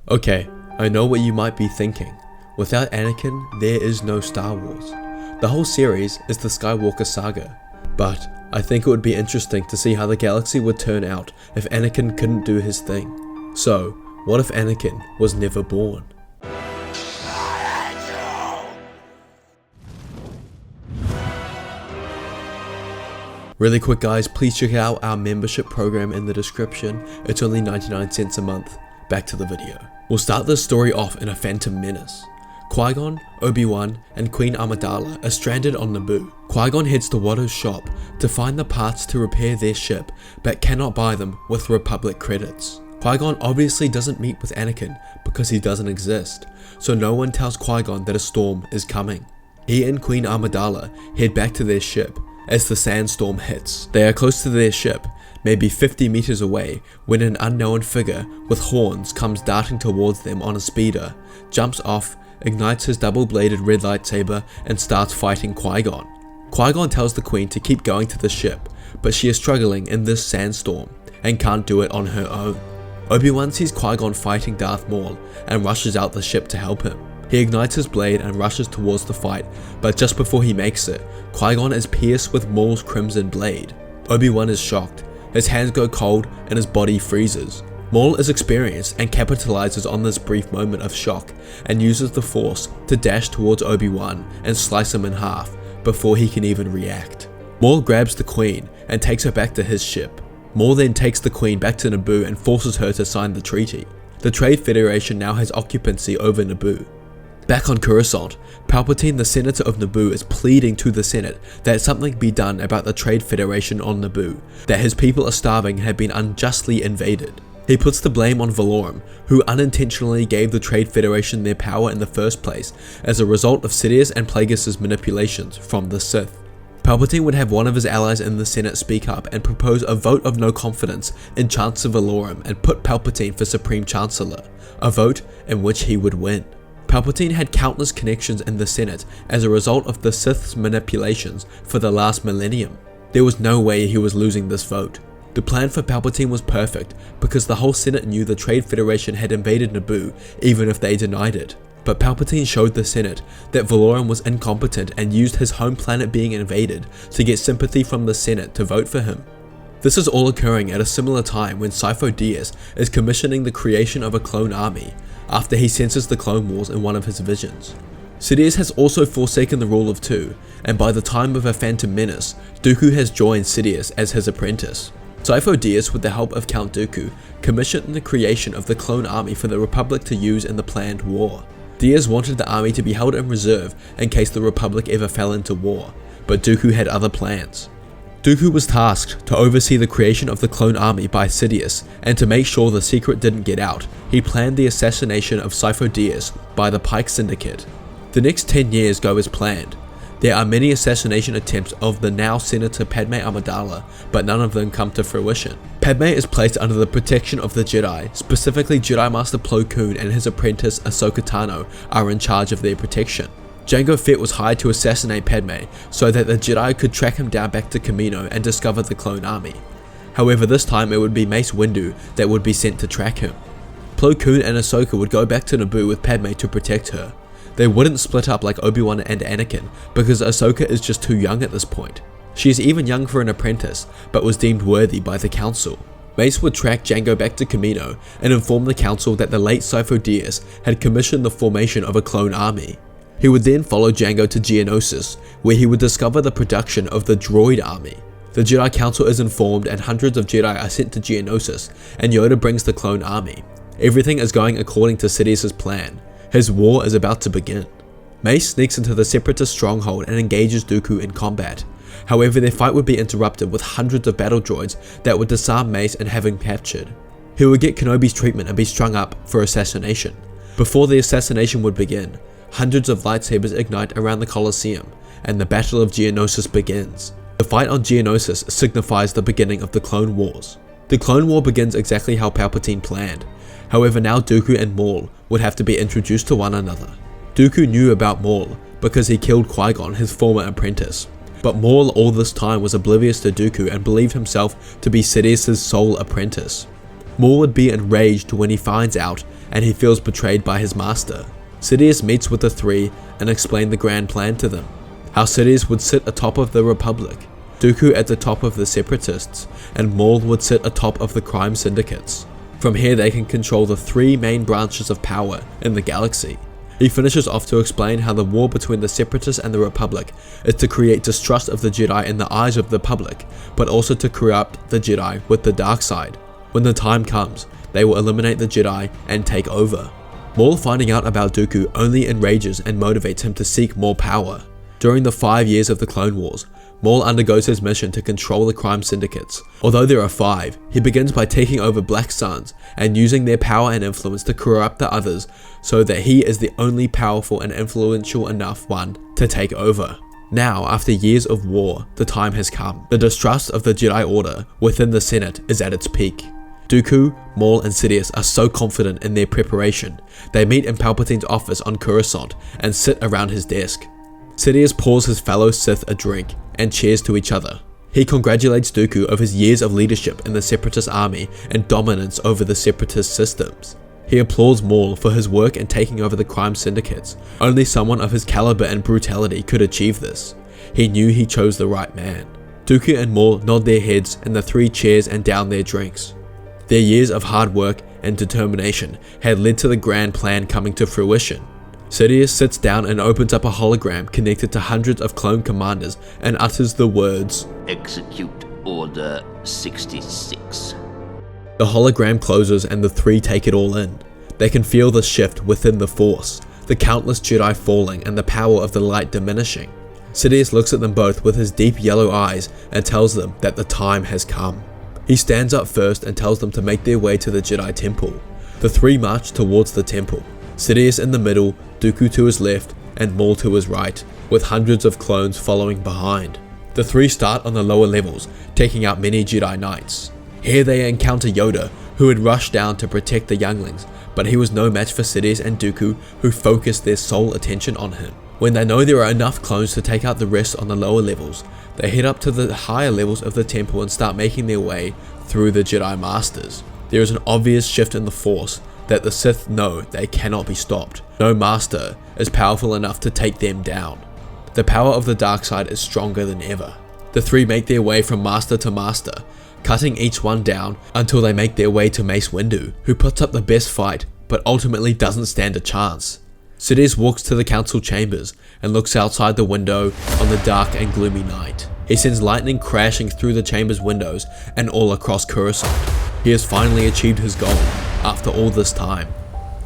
Okay, I know what you might be thinking. Without Anakin, there is no Star Wars. The whole series is the Skywalker saga. But I think it would be interesting to see how the galaxy would turn out if Anakin couldn't do his thing. So, what if Anakin was never born? Really quick guys, please check out our membership program in the description. It's only 99 cents a month. Back to the video. We'll start this story off in a Phantom Menace. Qui-Gon, Obi-Wan, and Queen Amidala are stranded on Naboo. Qui-Gon heads to Watto's shop to find the parts to repair their ship, but cannot buy them with Republic credits. Qui-Gon obviously doesn't meet with Anakin because he doesn't exist, so no one tells Qui-Gon that a storm is coming. He and Queen Amidala head back to their ship as the sandstorm hits. They are close to their ship, maybe 50 meters away, when an unknown figure with horns comes darting towards them on a speeder, jumps off, ignites his double-bladed red lightsaber, and starts fighting Qui-Gon. Qui-Gon tells the Queen to keep going to the ship, but she is struggling in this sandstorm and can't do it on her own. Obi-Wan sees Qui-Gon fighting Darth Maul and rushes out the ship to help him. He ignites his blade and rushes towards the fight, but just before he makes it, Qui-Gon is pierced with Maul's crimson blade. Obi-Wan is shocked, his hands go cold and his body freezes. Maul is experienced and capitalizes on this brief moment of shock and uses the Force to dash towards Obi-Wan and slice him in half before he can even react. Maul grabs the Queen and takes her back to his ship. Maul then takes the Queen back to Naboo and forces her to sign the treaty. The Trade Federation now has occupancy over Naboo. Back on Coruscant, Palpatine, the Senator of Naboo, is pleading to the Senate that something be done about the Trade Federation on Naboo, that his people are starving and have been unjustly invaded. He puts the blame on Valorum, who unintentionally gave the Trade Federation their power in the first place as a result of Sidious and Plagueis' manipulations from the Sith. Palpatine would have one of his allies in the Senate speak up and propose a vote of no confidence in Chancellor Valorum and put Palpatine for Supreme Chancellor, a vote in which he would win. Palpatine had countless connections in the Senate as a result of the Sith's manipulations for the last millennium. There was no way he was losing this vote. The plan for Palpatine was perfect because the whole Senate knew the Trade Federation had invaded Naboo even if they denied it. But Palpatine showed the Senate that Valorum was incompetent and used his home planet being invaded to get sympathy from the Senate to vote for him. This is all occurring at a similar time when Sifo-Dyas is commissioning the creation of a clone army, after he senses the Clone Wars in one of his visions. Sidious has also forsaken the rule of two, and by the time of a Phantom Menace, Dooku has joined Sidious as his apprentice. Sifo-Dyas, with the help of Count Dooku, commissioned the creation of the clone army for the Republic to use in the planned war. Dyas wanted the army to be held in reserve in case the Republic ever fell into war, but Dooku had other plans. Dooku was tasked to oversee the creation of the clone army by Sidious, and to make sure the secret didn't get out, he planned the assassination of Sifo-Dyas by the Pike Syndicate. The next 10 years go as planned. There are many assassination attempts of the now Senator Padme Amidala, but none of them come to fruition. Padme is placed under the protection of the Jedi, specifically Jedi Master Plo Koon and his apprentice Ahsoka Tano are in charge of their protection. Jango Fett was hired to assassinate Padme so that the Jedi could track him down back to Kamino and discover the clone army. However, this time it would be Mace Windu that would be sent to track him. Plo Koon and Ahsoka would go back to Naboo with Padme to protect her. They wouldn't split up like Obi-Wan and Anakin because Ahsoka is just too young at this point. She is even young for an apprentice, but was deemed worthy by the Council. Mace would track Jango back to Kamino and inform the Council that the late Sifo-Dyas had commissioned the formation of a clone army. He would then follow Jango to Geonosis, where he would discover the production of the droid army. The Jedi Council is informed and hundreds of Jedi are sent to Geonosis, and Yoda brings the clone army. Everything is going according to Sidious's plan. His war is about to begin. Mace sneaks into the Separatist stronghold and engages Dooku in combat. However, their fight would be interrupted with hundreds of battle droids that would disarm Mace and have him captured. He would get Kenobi's treatment and be strung up for assassination. Before the assassination would begin, hundreds of lightsabers ignite around the Colosseum, and the Battle of Geonosis begins. The fight on Geonosis signifies the beginning of the Clone Wars. The Clone War begins exactly how Palpatine planned. However, now Dooku and Maul would have to be introduced to one another. Dooku knew about Maul because he killed Qui-Gon, his former apprentice. But Maul all this time was oblivious to Dooku and believed himself to be Sidious's sole apprentice. Maul would be enraged when he finds out and he feels betrayed by his master. Sidious meets with the three and explains the grand plan to them. How Sidious would sit atop of the Republic, Dooku at the top of the Separatists, and Maul would sit atop of the crime syndicates. From here they can control the three main branches of power in the galaxy. He finishes off to explain how the war between the Separatists and the Republic is to create distrust of the Jedi in the eyes of the public, but also to corrupt the Jedi with the dark side. When the time comes, they will eliminate the Jedi and take over. Maul finding out about Dooku only enrages and motivates him to seek more power. During the 5 years of the Clone Wars, Maul undergoes his mission to control the crime syndicates. Although there are 5, he begins by taking over Black Suns and using their power and influence to corrupt the others so that he is the only powerful and influential enough one to take over. Now, after years of war, the time has come. The distrust of the Jedi Order within the Senate is at its peak. Dooku, Maul and Sidious are so confident in their preparation. They meet in Palpatine's office on Coruscant and sit around his desk. Sidious pours his fellow Sith a drink and cheers to each other. He congratulates Dooku of his years of leadership in the Separatist army and dominance over the Separatist systems. He applauds Maul for his work in taking over the crime syndicates. Only someone of his caliber and brutality could achieve this. He knew he chose the right man. Dooku and Maul nod their heads and the three cheers and down their drinks. Their years of hard work and determination had led to the grand plan coming to fruition. Sidious sits down and opens up a hologram connected to hundreds of clone commanders and utters the words, "Execute Order 66. The hologram closes and the three take it all in. They can feel the shift within the Force, the countless Jedi falling and the power of the light diminishing. Sidious looks at them both with his deep yellow eyes and tells them that the time has come. He stands up first and tells them to make their way to the Jedi Temple. The three march towards the temple. Sidious in the middle, Dooku to his left, and Maul to his right, with hundreds of clones following behind. The three start on the lower levels, taking out many Jedi Knights. Here they encounter Yoda, who had rushed down to protect the younglings, but he was no match for Sidious and Dooku, who focused their sole attention on him. When they know there are enough clones to take out the rest on the lower levels, they head up to the higher levels of the temple and start making their way through the Jedi Masters. There is an obvious shift in the Force that the Sith know they cannot be stopped. No Master is powerful enough to take them down. The power of the dark side is stronger than ever. The three make their way from Master to Master, cutting each one down until they make their way to Mace Windu, who puts up the best fight but ultimately doesn't stand a chance. Sidious walks to the council chambers and looks outside the window on the dark and gloomy night. He sends lightning crashing through the chamber's windows and all across Coruscant. He has finally achieved his goal after all this time.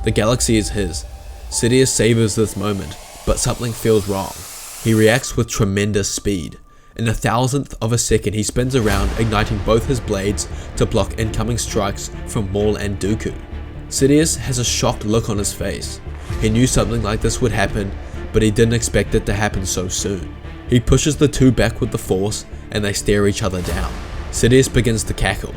The galaxy is his. Sidious savors this moment, but something feels wrong. He reacts with tremendous speed. In a thousandth of a second he spins around, igniting both his blades to block incoming strikes from Maul and Dooku. Sidious has a shocked look on his face. He knew something like this would happen, but he didn't expect it to happen so soon. He pushes the two back with the Force and they stare each other down. Sidious begins to cackle.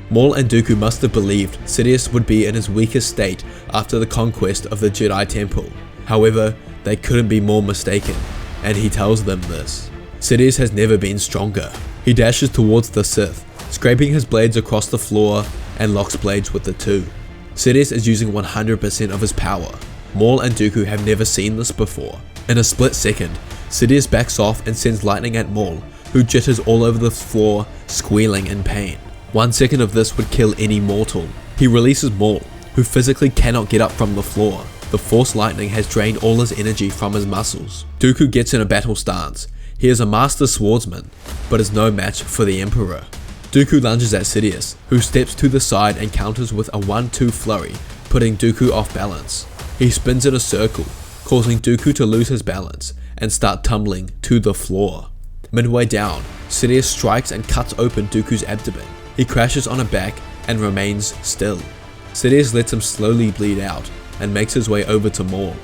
Maul and Dooku must have believed Sidious would be in his weakest state after the conquest of the Jedi Temple. However, they couldn't be more mistaken, and he tells them this. Sidious has never been stronger. He dashes towards the Sith, scraping his blades across the floor and locks blades with the two. Sidious is using 100% of his power. Maul and Dooku have never seen this before. In a split second, Sidious backs off and sends lightning at Maul, who jitters all over the floor, squealing in pain. 1 second of this would kill any mortal. He releases Maul, who physically cannot get up from the floor. The Force lightning has drained all his energy from his muscles. Dooku gets in a battle stance. He is a master swordsman, but is no match for the Emperor. Dooku lunges at Sidious, who steps to the side and counters with a 1-2 flurry, putting Dooku off balance. He spins in a circle, causing Dooku to lose his balance and start tumbling to the floor. Midway down, Sidious strikes and cuts open Dooku's abdomen. He crashes on a back and remains still. Sidious lets him slowly bleed out and makes his way over to Maul.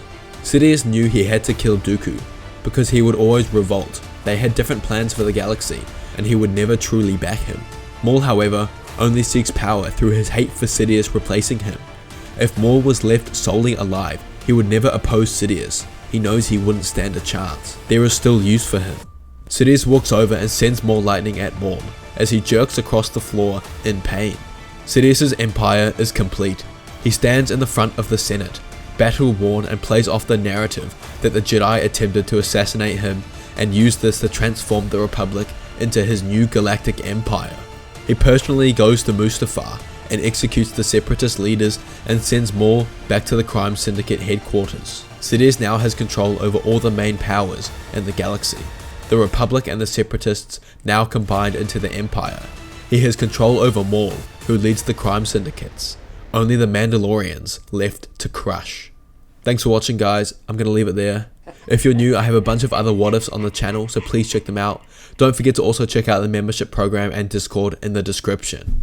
Sidious knew he had to kill Dooku because he would always revolt. They had different plans for the galaxy and he would never truly back him. Maul, however, only seeks power through his hate for Sidious replacing him. If Maul was left solely alive, he would never oppose Sidious. He knows he wouldn't stand a chance. There is still use for him. Sidious walks over and sends more lightning at Maul as he jerks across the floor in pain. Sidious's empire is complete. He stands in the front of the Senate, battle-worn, and plays off the narrative that the Jedi attempted to assassinate him and used this to transform the Republic into his new galactic empire. He personally goes to Mustafar and executes the Separatist leaders and sends Maul back to the crime syndicate headquarters. Sidious now has control over all the main powers in the galaxy. The Republic and the Separatists now combined into the Empire. He has control over Maul, who leads the crime syndicates. Only the Mandalorians left to crush. Thanks for watching, guys. I'm going to leave it there. If you're new, I have a bunch of other what ifs on the channel, so please check them out. Don't forget to also check out the membership program and Discord in the description.